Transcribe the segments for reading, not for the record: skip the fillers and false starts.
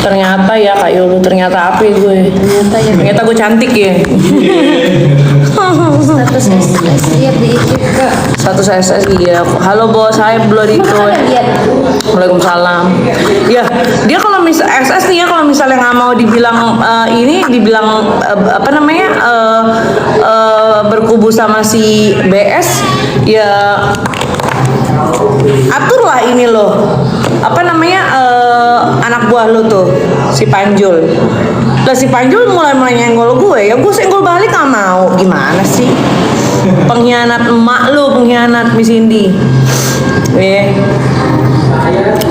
Ternyata ya Kak Yulu, ternyata apa gue? Ternyata gue cantik ya. Status SS lihat di IG Kak. Status SS iya. Halo bos, saya belum itu. Lihat. Waalaikumsalam. Ya, dia kalau misal SS nih ya, kalau misalnya nggak mau dibilang ini, dibilang apa namanya berkubu sama si BS, ya aturlah ini loh. Apa namanya anak buah lo tuh, si Panjul. Lah si Panjul mulai nyenggol gue, ya gue senggol balik nggak mau. Gimana sih? Pengkhianat emak lu, pengkhianat Miss Cindy.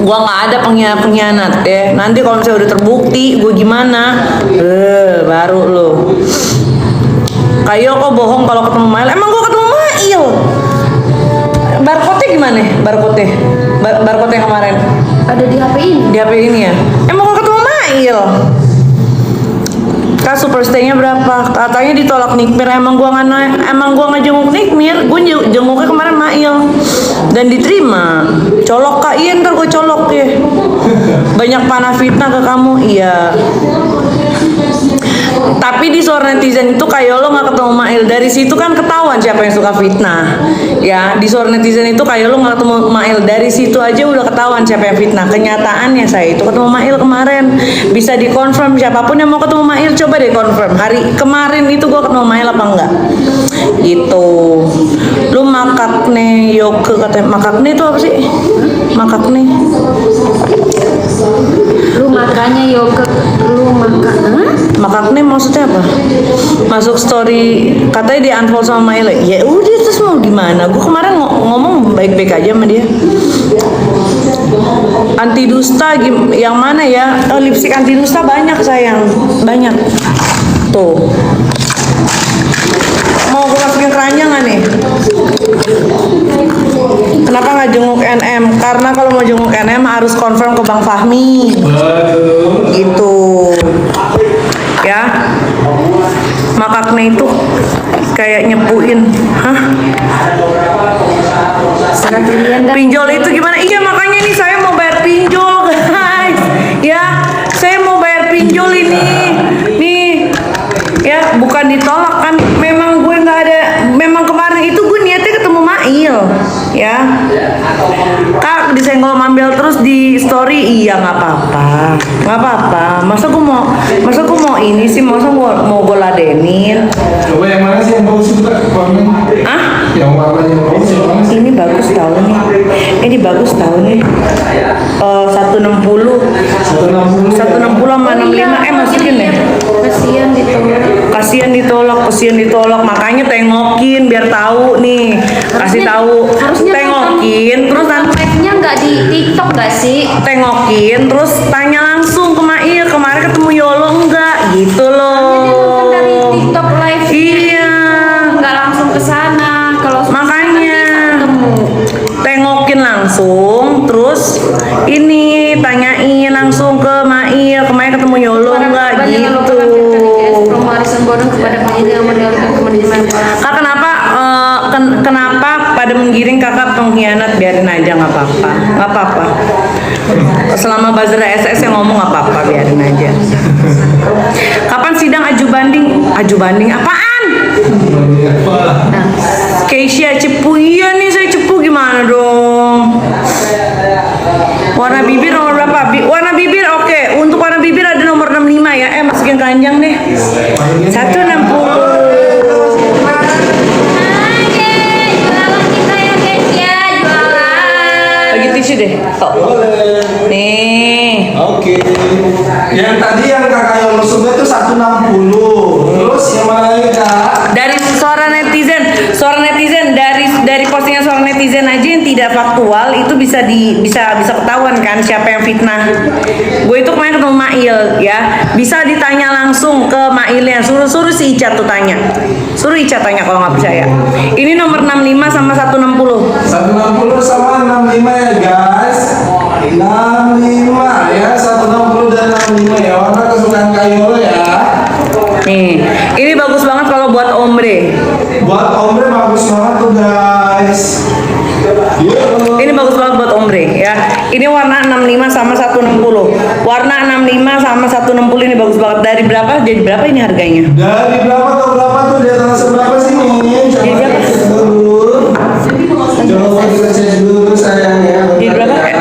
Gua nggak ada pengkhianat ya. Nanti kalau misalnya udah terbukti gue gimana, baru lo. Kayo kok bohong kalau ketemu Mail. Emang gue ketemu Mail. Barcode gimana? Barcode yang kemarin. Ada di HP ini. Di HP ini ya. Emang gue ketemu Mail. Kak superstay-nya berapa? Katanya ditolak Nikmir. Emang gua nggak jenguk Nikmir. Gue jenguknya kemarin Mail dan diterima. Colok Kak, iya ntar gue colok ya. Banyak panah fitnah ke kamu, iya. Tapi di suara netizen itu kayak lo nggak ketemu Mail. Dari situ kan ketahuan siapa yang suka fitnah. Ya di suara netizen itu kayak lo nggak ketemu Mail. Dari situ aja udah ketahuan siapa yang fitnah. Kenyataannya saya itu ketemu Mail kemarin. Bisa dikonfirm siapapun yang mau ketemu Mail, coba deh konfirm. Hari kemarin itu gua ketemu Mail apa enggak? Gitu. Lu makakne yoke katanya. Makakne itu apa sih? Makakne. Lu makanya yogurt, lu makan. Makakne maksudnya apa? Masuk story katanya di unfollow sama Maile. Ya udah terus mau gimana? Gue kemarin ngomong baik-baik aja sama dia. Anti dusta yang mana ya? Lipstick anti dusta banyak sayang, banyak. Tuh. Mau gue masukin keranjang nggak nih? Kenapa nggak jenguk NM? Karena kalau mau jenguk NM harus confirm ke Bang Fahmi. Gitu. Ya. Makaknya itu kayak nyepuin. Hah? Pinjol itu gimana? Iya makanya nih saya mau bayar pinjol guys. Ya, saya mau bayar pinjol ini. Nih. Ya, bukan ditolak kan. Memang gue nggak ada. Memang kemarin itu gue niatnya ketemu Mail. Ya. Kak disenggol Mambel terus di story. Iya nggak apa-apa. Nggak apa-apa. Masa gue mau ini sih, masa mau gue ladenin. Coba yang mana sih yang bagus itu Kak? Ah? Yang warna yang bagus yang mana sih? Ini bagus tau nih. Ini bagus tau nih. 160 160 sama 65 masukin deh. Kasihan ditolak. Kasihan ditolak. Makanya tengokin biar tahu nih. Kasih tahu. Harusnya Tengokin terus nanti live-nya nggak di TikTok nggak sih? tengokin terus tanya langsung ke Mail kemarin ketemu Yolo enggak gitu loh. Dia nonton dari TikTok live. Iya. Nggak langsung ke sana. Kalau Makanya tengokin langsung terus ini tanyain langsung ke Mail kemarin ketemu Yolo enggak gitu. Arisan bodong kepada penyidik yang meninggalkan kemanisan. Kak kenapa pada menggiring kakak pengkhianat? Biarin aja nggak apa-apa. Selama buzzer SS yang ngomong nggak apa-apa, biarin aja. Kapan sidang aju banding apaan? Keisha cepu, iya nih saya cepu gimana dong? Warna bibir nomor berapa? Warna bibir oke. Untuk warna bibir ada nomor 65 ya. Masukin keranjang deh. 160. Bagi tisu deh. Nih. Oke. Yang tadi yang kakak yang sebut itu 160. Terus yang mana lagi Kak? Dari suara netizen dari postingan suara netizen aja yang tidak faktual itu bisa ketahuan kan siapa yang fitnah. Gue itu kemarin ketemu Mail ya, bisa ditanya langsung ke Mailnya, suruh si Ica tuh tanya, suruh Ica tanya kalau nggak percaya. Ini nomor 65 sama 160. 160 sama 65 ya guys. 65 ya, 160 dan 65 ya. Warna kesukaan Kayolo ya. Nih, ini bagus banget kalau buat ombre. Buat ombre bagus banget tuh guys. Ini bagus banget buat ombre. ya. Ini warna 65 sama 160. Warna 65 sama 160 ini bagus banget. Dari berapa jadi berapa ini harganya? Dari berapa ke berapa tuh? Di atas berapa sih nih? Coba Jadi apa? kita cek dulu. Coba kita cek dulu sayangnya. Jadi berapa, Kak?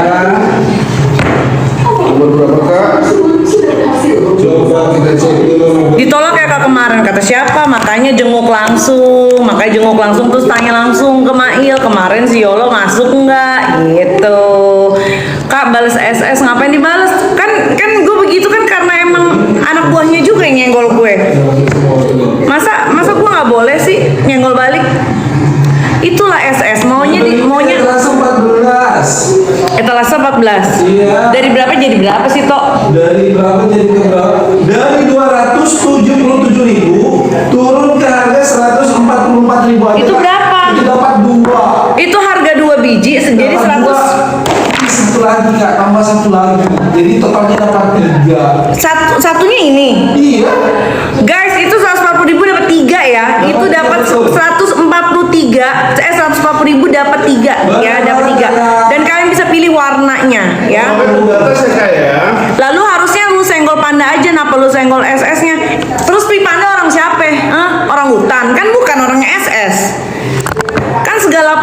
Coba berapa kak? Coba kita cek dulu. Ditolak ya Kak kemarin, kata siapa? Makanya jenguk langsung. Makanya jenguk langsung terus tanya langsung ke Mail. Kemarin si Yolo masuk nggak? Gitu. Kak balas SS ngapain dibales? Kan gue begitu kan karena emang anak buahnya juga yang nyenggol gue. Masa gue nggak boleh sih nyenggol balik? Itulah SS maunya Langsung 14. etalase 14. Iya. Dari berapa jadi berapa sih Tok? Dari berapa jadi ke berapa? Dari 277.000 turun ke harga 144.000 aja. Itu Kak. berapa? Itu dapat 2. Itu harga 2 biji jadi 100. Satu lagi kak, tambah satu lagi. Jadi totalnya dapat 3. Satunya ini. Iya. Guys, itu 140.000 dapat 3 ya. Itu dapat 140.000 dapat 3 ya, dapat 3. Dan kalian bisa pilih warnanya ya. Lalu harusnya lu senggol Panda aja, kenapa lu senggol SS-nya? Terus Panda orang siapa? Orang hutan, kan bukan orangnya SS. Kan segala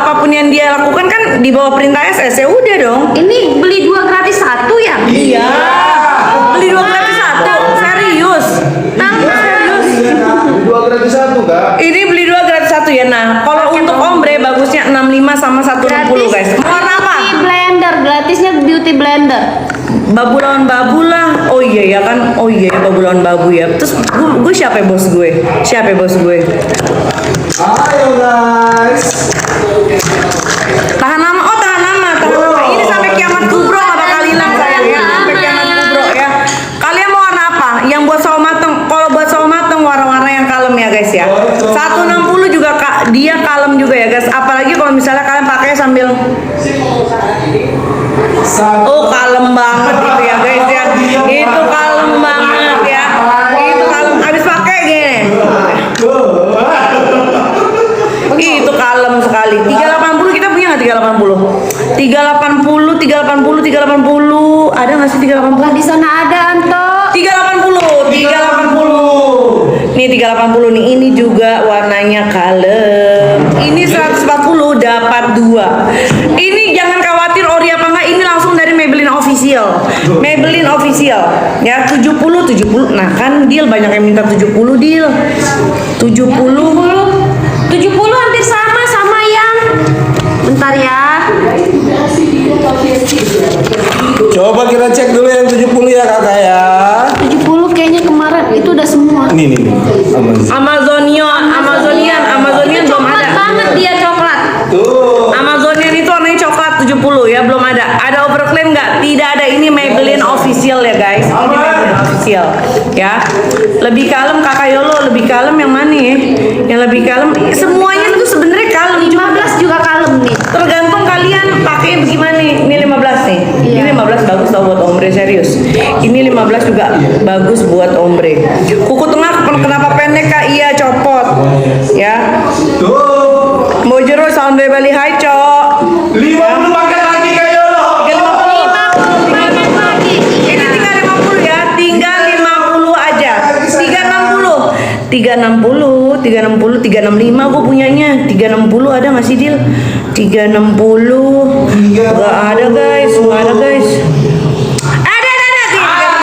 apapun yang dia lakukan kan di bawah perintah SS, ya udah dong. Ini beli 2 gratis 1 ya? Iya. Beli 2 gratis 1. Serius. Serius. 2 gratis 1 kak. Ini beli 2 gratis 1 ya. Nah, kalau untuk ombre bagusnya 65 sama 160 guys. Mau warna apa? Beauty blender, gratisnya beauty blender. Babu lawan babu lah. Oh iya ya kan. Oh iya ya babu lawan babu ya. Terus gue siapa ya bos gue? Siapa ya bos gue? Ayo guys. Tahan lama. Oh tahan lama. Ini sampai kiamat kubro nggak bakal hilang sayang ya. Sampai kiamat kubro ya. Kalian mau warna apa? Yang buat sawo mateng. Kalau buat sawo mateng warna-warna yang kalem ya guys ya. 160 juga dia kalem juga ya guys. Apalagi kalau misalnya kalian pakai sambil oh kalem banget itu ya guys ya. Itu kalem banget ya. Itu kalem habis pakai gini. Itu kalem sekali. 380 kita punya nggak 380? 380. Ada nggak sih 380? Di sana ada Anto. 380. Nih 380 nih. Ini juga warnanya kalem. Ini 140 dapat 2. Ini jangan khawatir ori apa enggak. Ini langsung dari Maybelline Official. Maybelline Official. Ya 70. Nah kan deal banyak yang minta 70 deal. 70 hampir sama yang bentar ya. Coba kita cek dulu yang 70 ya kakak ya. 70 kayaknya kemarin itu udah semua. Nih. Amazonian belum Coklat ada. banget dia coklat. Tuh. Amazonian itu warnanya coklat 70 ya, belum ada. Ada overclaim nggak? Tidak ada. Ini Maybelline Official ya guys. Ini Maybelline Official ya. Lebih kalem Kakak Yolo, lebih kalem yang mana ya? Yang lebih kalem semuanya tuh sebenarnya kalem. 15 juga kalem nih. Tergantung kalian pakai bagaimana nih. Ini 15 nih. Iya. Ini 15 bagus tau buat ombre serius. Ini 15 juga bagus buat ombre. Kuku tengah kenapa pendek Kak? Iya copot. Ya. Tuh. Mau jero sound Bali High, Cok. 50 paket lagi kak Yolo. 50 lagi. Ini tinggal 50 ya, tinggal 50 aja. 365 gue punyanya. 360 ada masih deal? 360 nggak ada guys.